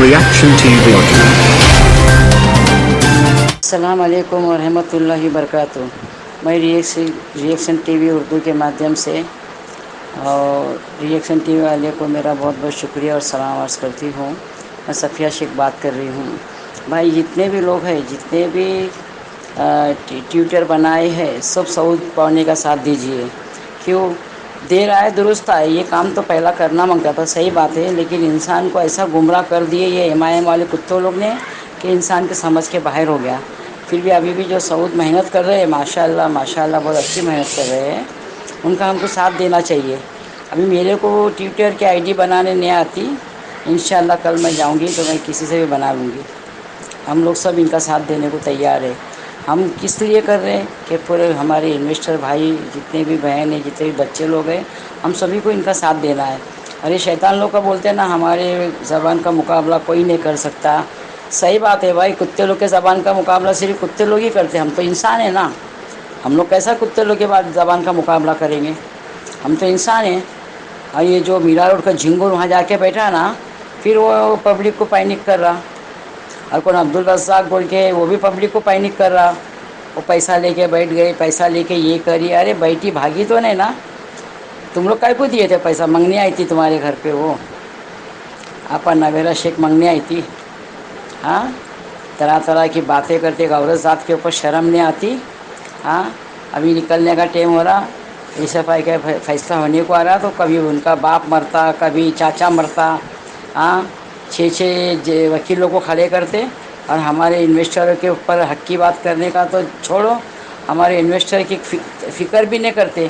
Reaction TV Audio. अस्सलाम वालेकुम व रहमतुल्लाहि व बरकातुहू। मैं रिएक्शन टीवी उर्दू के माध्यम से और रिएक्शन टीवी वाले को मेरा बहुत बहुत शुक्रिया और सलाम अर्ज़ करती हूँ। मैं सफ़िया शेख बात कर रही हूँ। भाई जितने भी लोग हैं, जितने भी ट्विटर बनाए हैं, सब सऊद पढ़ने का साथ दीजिए। क्यों देर आए दुरुस्त आए, ये काम तो पहला करना मांगता था, सही बात है, लेकिन इंसान को ऐसा गुमराह कर दिए ये एमआईएम वाले कुत्तों लोग ने कि इंसान के समझ के बाहर हो गया। फिर भी अभी भी जो सऊद मेहनत कर रहे हैं, माशाल्लाह माशाल्लाह बहुत अच्छी मेहनत कर रहे हैं, उनका हमको साथ देना चाहिए। अभी मेरे को ट्विटर की आईडी बनाने नहीं आती, इंशाल्लाह कल मैं जाऊंगी तो मैं किसी से भी बना लूँगी। हम लोग सब इनका साथ देने को तैयार है। हम किस लिए कर रहे हैं कि पूरे हमारे इन्वेस्टर भाई, जितने भी बहन हैं, जितने भी बच्चे लोग हैं, हम सभी को इनका साथ देना है। अरे शैतान लोग का बोलते हैं ना, हमारे ज़बान का मुकाबला कोई नहीं कर सकता। सही बात है भाई, कुत्ते लोग के ज़बान का मुकाबला सिर्फ कुत्ते लोग ही करते हैं। हम तो इंसान हैं ना, हम लोग कैसा कुत्ते लोग के बाद ज़बान का मुकाबला करेंगे? हम तो इंसान हैं। और ये जो मीरा रोड का झिंगुर वहाँ जाके बैठा है ना, फिर वो पब्लिक को पैनिक कर रहा। और कौन अब्दुल रज़ाक बोल के वो भी पब्लिक को पैनिक कर रहा। वो पैसा लेके बैठ गए, पैसा लेके ये करी। अरे बैठी भागी तो नहीं ना, तुम लोग काय को दिए थे पैसा? मंगनी आई थी तुम्हारे घर पे, वो आपा नवेरा शेख मंगनी आई थी। हाँ, तरह तरह की बातें करते, एक औरत ज़ात के ऊपर शर्म नहीं आती। हाँ, अभी निकलने का टाइम हो रहा, एसएफआई का फैसला होने को आ रहा, तो कभी उनका बाप मरता, कभी चाचा मरता। हाँ, छः वकीलों को खड़े करते और हमारे इन्वेस्टरों के ऊपर हक की बात करने का तो छोड़ो, हमारे इन्वेस्टर की फ़िक्र भी नहीं करते।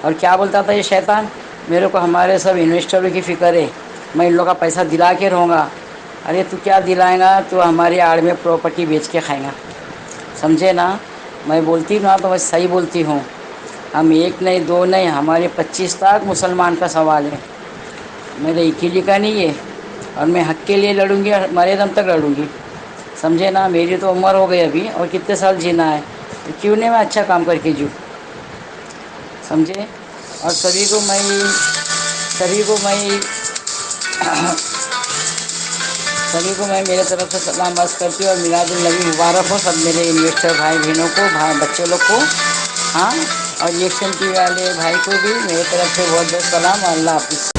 और क्या बोलता था ये शैतान, मेरे को हमारे सब इन्वेस्टरों की फ़िक्र है, मैं इन लोगों का पैसा दिला के रहूँगा। अरे तू क्या दिलाएगा? तू हमारी आड़ में प्रॉपर्टी बेच के खाएगा, समझे ना? मैं बोलती ना तो मैं सही बोलती हूँ। हम एक नहीं, दो नहीं, हमारे 25 लाख मुसलमान का सवाल है। मेरे अकेले का नहीं है, और मैं हक के लिए लड़ूंगी, मरे दम तक लड़ूंगी, समझे ना? मेरी तो उम्र हो गई अभी, और कितने साल जीना है, तो क्यों नहीं मैं अच्छा काम करके जीऊँ, समझे? और सभी को मैं मेरे तरफ से सलाम अर्ज़ करती हूँ और मिलादुल नबी मुबारक हो सब मेरे इन्वेस्टर भाई बहनों को, बच्चे लोग को। हाँ, और रिएक्शन टीवी वाले भाई को भी मेरे तरफ से बहुत बहुत सलाम। अल्लाह हाफ़िज़।